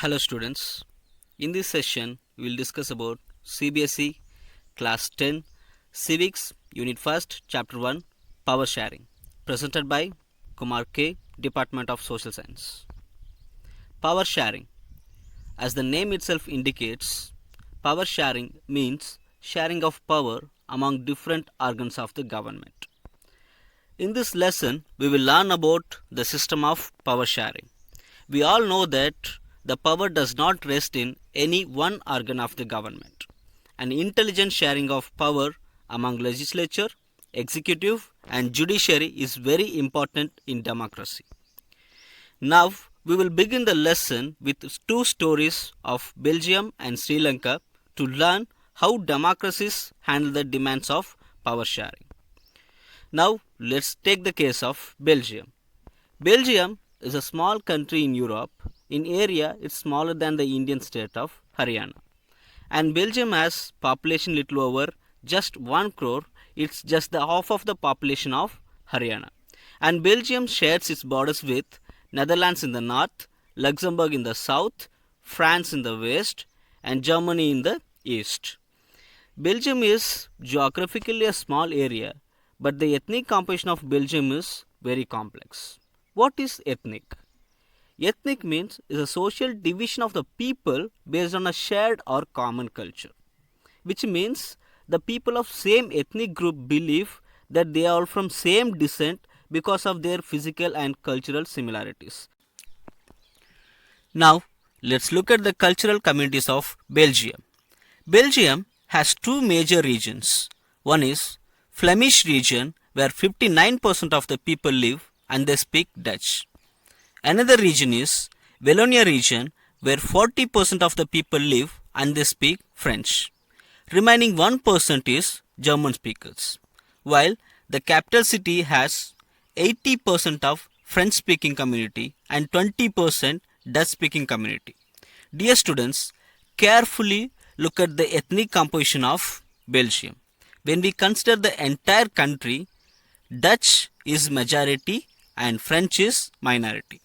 Hello students, in this session we will discuss about CBSE Class 10 Civics Unit 1st Chapter 1 Power Sharing, presented by Kumar K, Department of Social Science. Power sharing, as the name itself indicates, power sharing means sharing of power among different organs of the government. In this lesson, we will learn about the system of power sharing. We all know that the power does not rest in any one organ of the government. An intelligent sharing of power among legislature, executive and judiciary is very important in democracy. Now, we will begin the lesson with two stories of Belgium and Sri Lanka to learn how democracies handle the demands of power sharing. Now, let's take the case of Belgium. Belgium is a small country in Europe. In area, it's smaller than the Indian state of Haryana. And Belgium has population little over just 1 crore. It's just the half of the population of Haryana. And Belgium shares its borders with Netherlands in the north, Luxembourg in the south, France in the west, and Germany in the east. Belgium is geographically a small area, but the ethnic composition of Belgium is very complex. What is ethnic? Ethnic means is a social division of the people based on a shared or common culture, which means the people of same ethnic group believe that they are from same descent because of their physical and cultural similarities. Now, let's look at the cultural communities of Belgium. Belgium has two major regions. One is Flemish region where 59% of the people live and they speak Dutch. Another region is Wallonia region where 40% of the people live and they speak French. Remaining 1% is German speakers. While the capital city has 80% of French speaking community and 20% Dutch speaking community. Dear students, carefully look at the ethnic composition of Belgium. When we consider the entire country, Dutch is majority and French is minority.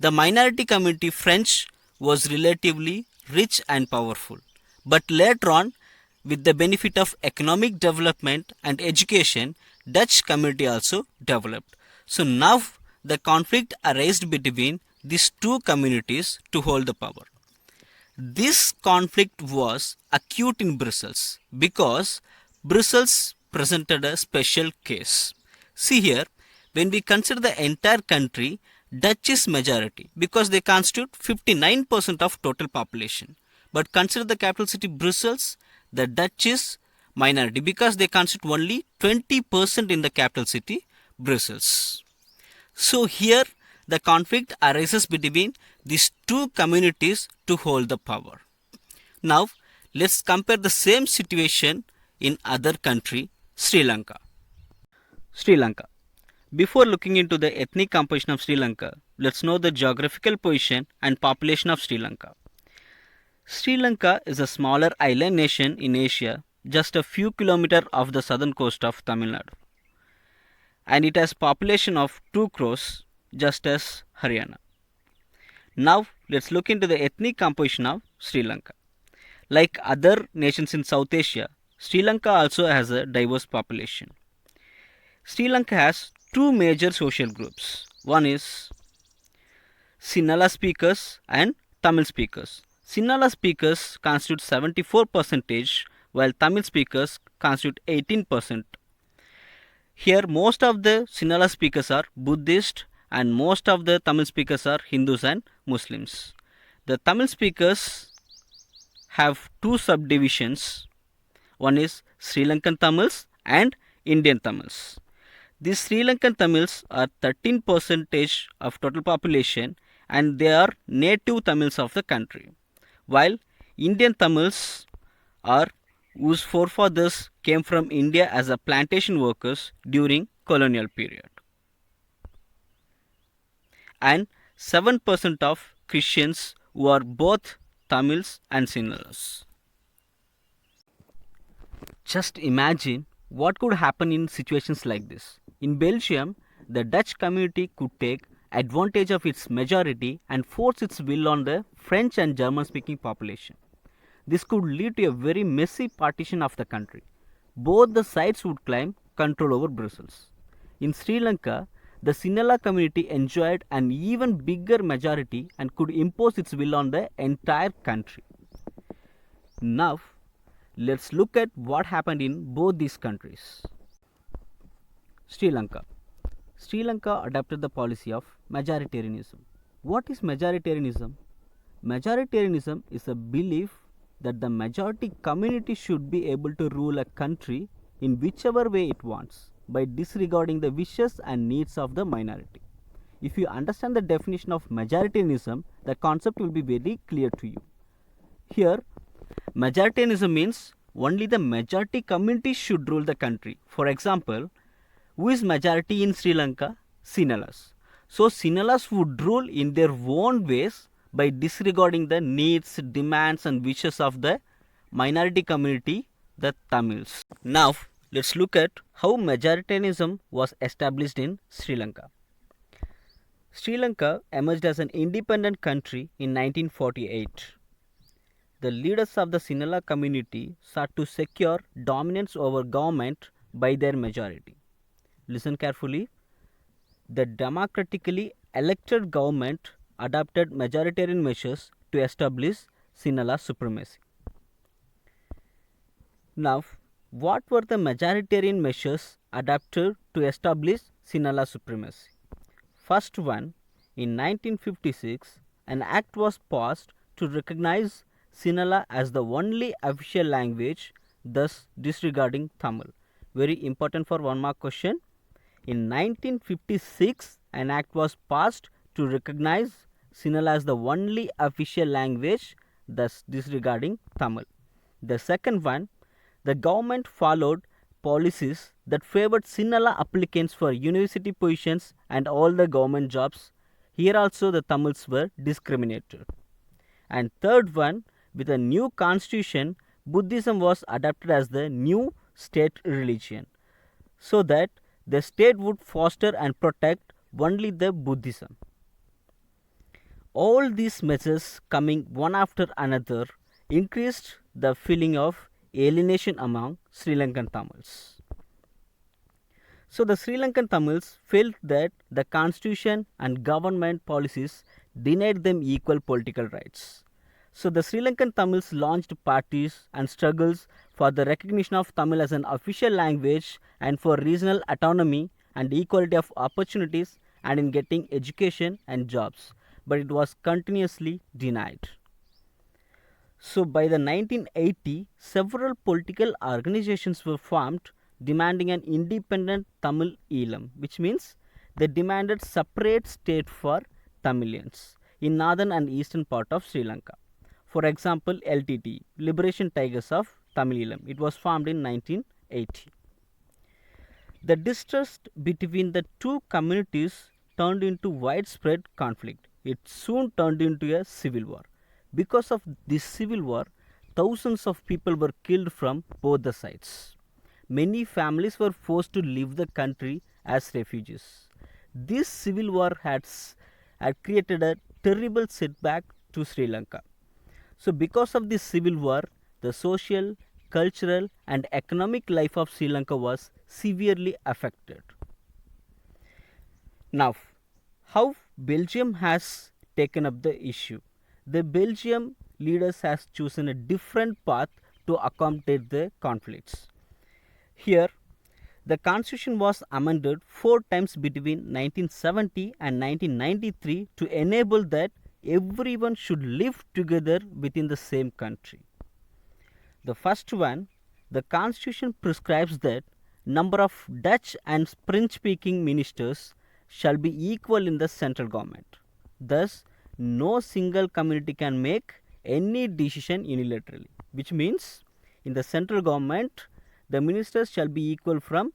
The minority community French was relatively rich and powerful, but later on, with the benefit of economic development and education, Dutch community also developed. So now the conflict arose between these two communities to hold the power. This conflict was acute in Brussels because Brussels presented a special case. See here, when we consider the entire country, Dutch is majority because they constitute 59% of total population. But consider the capital city Brussels, the Dutch is minority because they constitute only 20% in the capital city Brussels. So here the conflict arises between these two communities to hold the power. Now let's compare the same situation in other country, Sri Lanka. Sri Lanka. Before looking into the ethnic composition of Sri Lanka, let's know the geographical position and population of Sri Lanka. Sri Lanka is a smaller island nation in Asia, just a few kilometers off the southern coast of Tamil Nadu. And it has population of 2 crores, just as Haryana. Now let's look into the ethnic composition of Sri Lanka. Like other nations in South Asia, Sri Lanka also has a diverse population. Sri Lanka has two major social groups. One is Sinhala speakers and Tamil speakers. Sinhala speakers constitute 74%, while Tamil speakers constitute 18%. Here, most of the Sinhala speakers are Buddhist and most of the Tamil speakers are Hindus and Muslims. The Tamil speakers have two subdivisions. One is Sri Lankan Tamils and Indian Tamils. These Sri Lankan Tamils are 13% of total population and they are native Tamils of the country. While Indian Tamils are whose forefathers came from India as a plantation workers during colonial period. And 7% of Christians who are both Tamils and Sinhalas. Just imagine what could happen in situations like this. In Belgium, the Dutch community could take advantage of its majority and force its will on the French and German speaking population. This could lead to a very messy partition of the country. Both the sides would claim control over Brussels. In Sri Lanka, the Sinhala community enjoyed an even bigger majority and could impose its will on the entire country. Now, let's look at what happened in both these countries. Sri Lanka. Sri Lanka adopted the policy of majoritarianism. What is majoritarianism? Majoritarianism is a belief that the majority community should be able to rule a country in whichever way it wants by disregarding the wishes and needs of the minority. If you understand the definition of majoritarianism, the concept will be very clear to you. Here, majoritarianism means only the majority community should rule the country. For example, who is majority in Sri Lanka? Sinhalas. So Sinhalas would rule in their own ways by disregarding the needs, demands and wishes of the minority community, the Tamils. Now let's look at how majoritarianism was established in Sri Lanka. Sri Lanka emerged as an independent country in 1948. The leaders of the Sinhala community sought to secure dominance over government by their majority. Listen carefully. The democratically elected government adopted majoritarian measures to establish Sinhala supremacy. Now, what were the majoritarian measures adopted to establish Sinhala supremacy? First one, in 1956, an act was passed to recognize Sinhala as the only official language, thus disregarding Tamil. Very important for one mark question. In 1956, an act was passed to recognize Sinhala as the only official language, thus disregarding Tamil. The second one, the government followed policies that favored Sinhala applicants for university positions and all the government jobs. Here also the Tamils were discriminated. And third one, with a new constitution, Buddhism was adopted as the new state religion, so that the state would foster and protect only the Buddhism. All these measures coming one after another increased the feeling of alienation among Sri Lankan Tamils. So the Sri Lankan Tamils felt that the constitution and government policies denied them equal political rights. So the Sri Lankan Tamils launched parties and struggles for the recognition of Tamil as an official language and for regional autonomy and equality of opportunities and in getting education and jobs, but it was continuously denied. So by the 1980, several political organizations were formed demanding an independent Tamil Eelam, which means they demanded separate state for Tamilians in northern and eastern part of Sri Lanka. For example, LTT, Liberation Tigers of Tamil Eelam. It was formed in 1980. The distrust between the two communities turned into widespread conflict. It soon turned into a civil war. Because of this civil war, thousands of people were killed from both the sides. Many families were forced to leave the country as refugees. This civil war had created a terrible setback to Sri Lanka. So because of this civil war, the social, cultural and economic life of Sri Lanka was severely affected. Now, how Belgium has taken up the issue? The Belgium leaders has chosen a different path to accommodate the conflicts. Here, the constitution was amended 4 times between 1970 and 1993 to enable that everyone should live together within the same country. The first one, the constitution prescribes that number of Dutch and French-speaking ministers shall be equal in the central government. Thus, no single community can make any decision unilaterally, which means in the central government, the ministers shall be equal from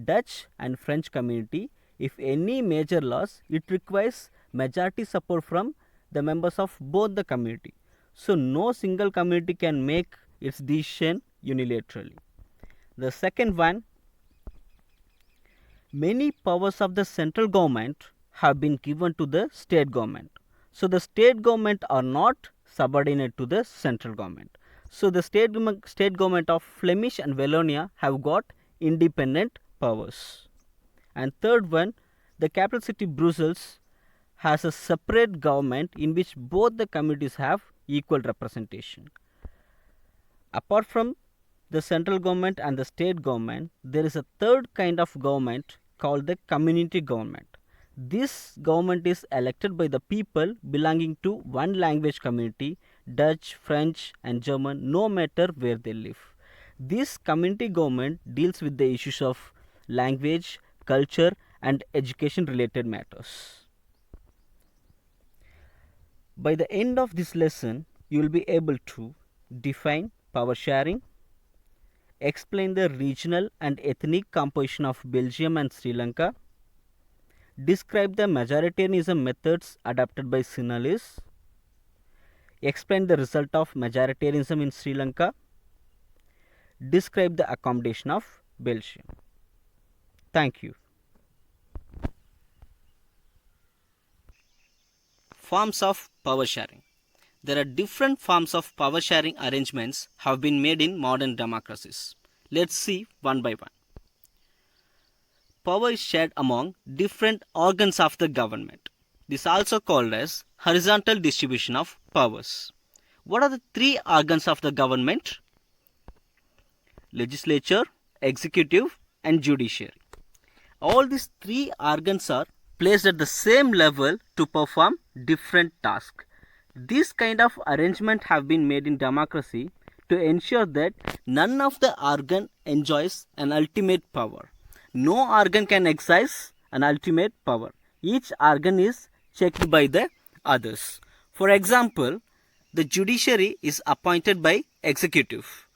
Dutch and French community. If any major laws, it requires majority support from the members of both the community. So no single community can make its decision unilaterally. The second one, many powers of the central government have been given to the state government. So the state government are not subordinate to the central government. So the state government of Flemish and Wallonia have got independent powers. And third one, the capital city Brussels has a separate government in which both the communities have equal representation. Apart from the central government and the state government, there is a third kind of government called the community government. This government is elected by the people belonging to one language community, Dutch, French and German, no matter where they live. This community government deals with the issues of language, culture and education related matters. By the end of this lesson, you will be able to define power sharing, explain the regional and ethnic composition of Belgium and Sri Lanka, describe the majoritarianism methods adopted by Sinhalese, explain the result of majoritarianism in Sri Lanka, describe the accommodation of Belgium. Thank you. Forms of power sharing. There are different forms of power sharing arrangements have been made in modern democracies. Let's see one by one. Power is shared among different organs of the government. This is also called as horizontal distribution of powers. What are the three organs of the government? Legislature, executive and judiciary. All these three organs are placed at the same level to perform different tasks. This kind of arrangement have been made in democracy to ensure that none of the organ enjoys an ultimate power. No organ can exercise an ultimate power. Each organ is checked by the others. For example, the judiciary is appointed by executive.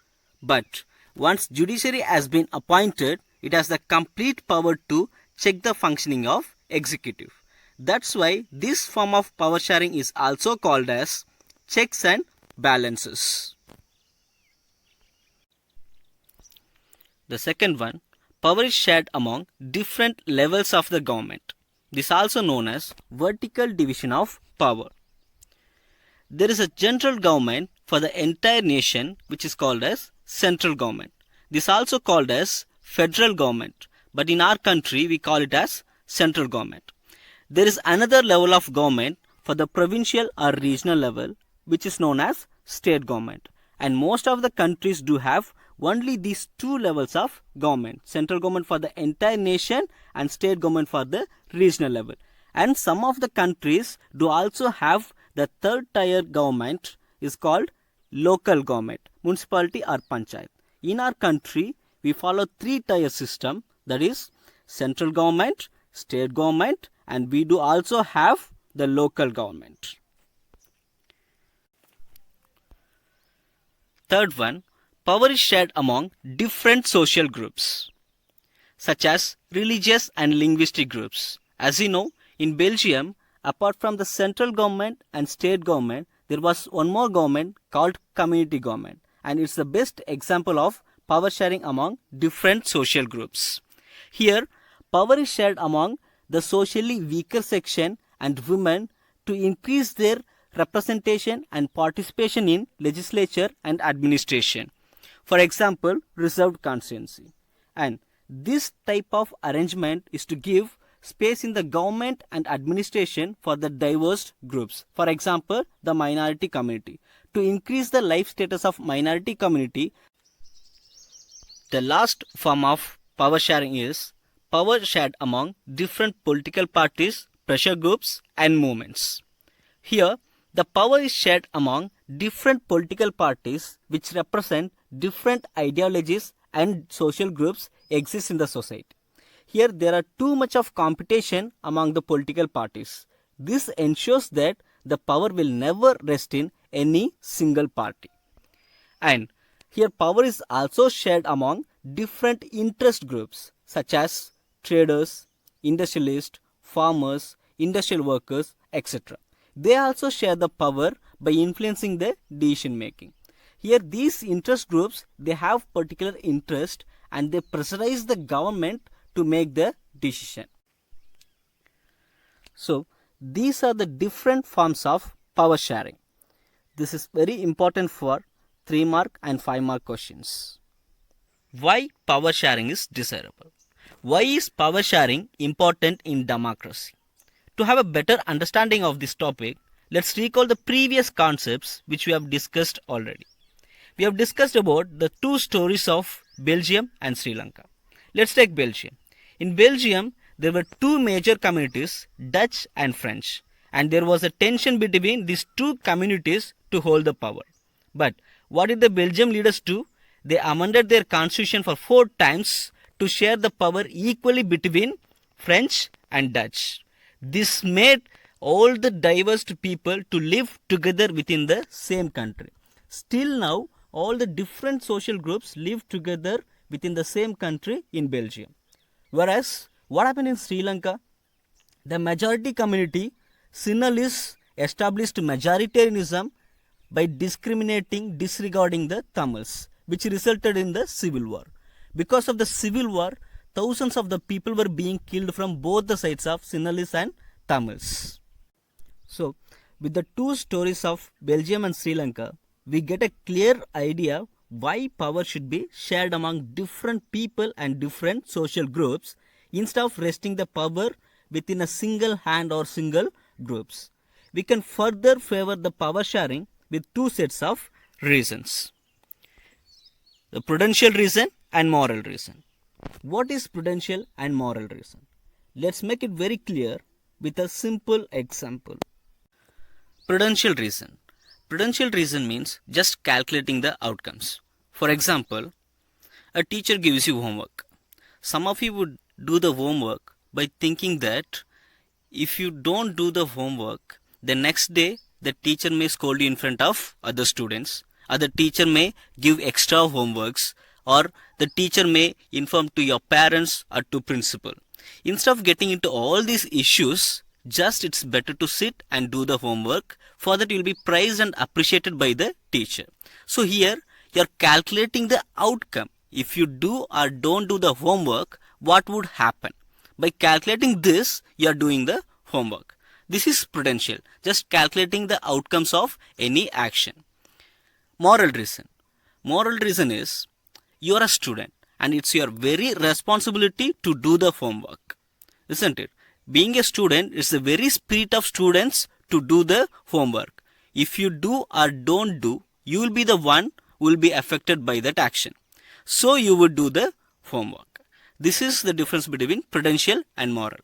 But once judiciary has been appointed, it has the complete power to check the functioning of executive. That's why this form of power sharing is also called as checks and balances. The second one, power is shared among different levels of the government. This is also known as vertical division of power. There is a general government for the entire nation which is called as central government. This is also called as federal government, but in our country we call it as central government. There is another level of government for the provincial or regional level which is known as state government, and most of the countries do have only these two levels of government, central government for the entire nation and state government for the regional level. And some of the countries do also have the third tier government is called local government, municipality or panchayat. In our country we follow three tier system, that is central government, state government and we do also have the local government. Third one, power is shared among different social groups such as religious and linguistic groups. As you know, in Belgium, apart from the central government and state government, there was one more government called community government, and it's the best example of power sharing among different social groups. Here, power is shared among the socially weaker section and women to increase their representation and participation in legislature and administration. For example, reserved constituency. And this type of arrangement is to give space in the government and administration for the diverse groups. For example, the minority community. To increase the life status of minority community, the last form of power sharing is power shared among different political parties, pressure groups and movements. Here, the power is shared among different political parties which represent different ideologies and social groups exist in the society. Here there are too much of competition among the political parties. This ensures that the power will never rest in any single party. And here power is also shared among different interest groups such as traders, industrialists, farmers, industrial workers, etc. They also share the power by influencing the decision making. Here these interest groups, they have particular interest and they pressurize the government to make the decision. So these are the different forms of power sharing. This is very important for 3 mark and 5 mark questions. Why power sharing is desirable? Why is power sharing important in democracy? To have a better understanding of this topic, let's recall the previous concepts which we have discussed already. We have discussed about the two stories of Belgium and Sri Lanka. Let's take Belgium. In Belgium, there were two major communities, Dutch and French, and there was a tension between these two communities to hold the power. But what did the Belgium leaders do? They amended their constitution for 4 times to share the power equally between French and Dutch. This made all the diverse people to live together within the same country. Still now, all the different social groups live together within the same country in Belgium. Whereas, what happened in Sri Lanka? The majority community, Sinhalese, established majoritarianism by disregarding the Tamils, which resulted in the civil war. Because of the civil war, thousands of the people were being killed from both the sides of Sinhalese and Tamils. So, with the two stories of Belgium and Sri Lanka, we get a clear idea why power should be shared among different people and different social groups instead of resting the power within a single hand or single groups. We can further favor the power sharing with two sets of reasons: the prudential reason and moral reason. What is prudential and moral reason? Let's make it very clear with a simple example. Prudential reason. Prudential reason means just calculating the outcomes. For example, a teacher gives you homework. Some of you would do the homework by thinking that if you don't do the homework, the next day the teacher may scold you in front of other students, or the teacher may give extra homeworks, or the teacher may inform to your parents or to principal. Instead of getting into all these issues, just it's better to sit and do the homework, for that you will be praised and appreciated by the teacher. So here you are calculating the outcome. If you do or don't do the homework, what would happen? By calculating this, you are doing the homework. This is prudential, just calculating the outcomes of any action. Moral reason. Moral reason is you are a student and it's your very responsibility to do the homework, isn't it? Being a student is the very spirit of students to do the homework. If you do or don't do, you will be the one who will be affected by that action. So you would do the homework. This is the difference between prudential and moral.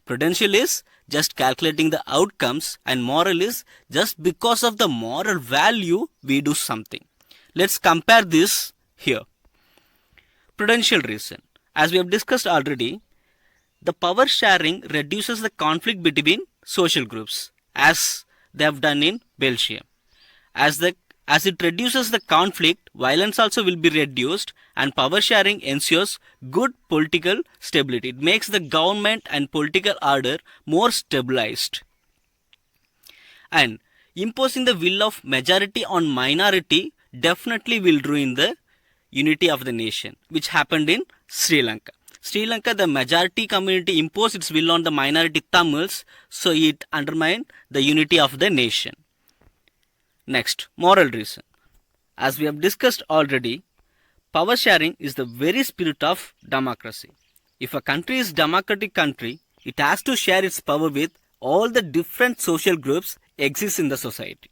Prudential is just calculating the outcomes, and moral is just because of the moral value we do something. Let's compare this here. Prudential reason. As we have discussed already, the power sharing reduces the conflict between social groups, as they have done in Belgium. As it reduces the conflict, violence also will be reduced, and power sharing ensures good political stability. It makes the government and political order more stabilized. And imposing the will of majority on minority definitely will ruin the unity of the nation, which happened in Sri Lanka. Sri Lanka, the majority community imposed its will on the minority Tamils, so it undermined the unity of the nation. Next, moral reason. As we have discussed already, power sharing is the very spirit of democracy. If a country is a democratic country, it has to share its power with all the different social groups exist in the society.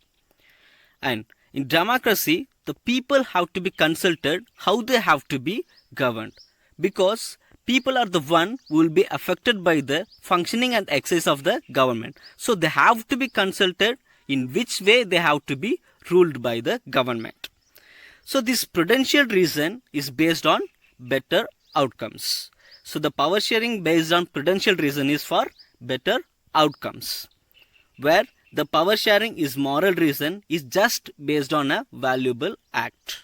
And in democracy, the people have to be consulted how they have to be governed, because people are the one who will be affected by the functioning and exercise of the government. So they have to be consulted in which way they have to be ruled by the government. So this prudential reason is based on better outcomes. So the power sharing based on prudential reason is for better outcomes, where the power sharing is moral reason is just based on a valuable act.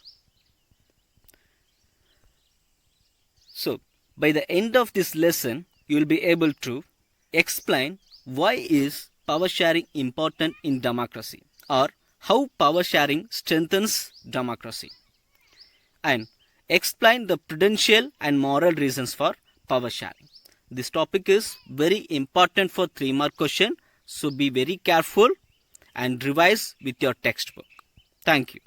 So by the end of this lesson, you will be able to explain why is power sharing important in democracy, or how power sharing strengthens democracy, and explain the prudential and moral reasons for power sharing. This topic is very important for 3-mark question. So be very careful and revise with your textbook. Thank you.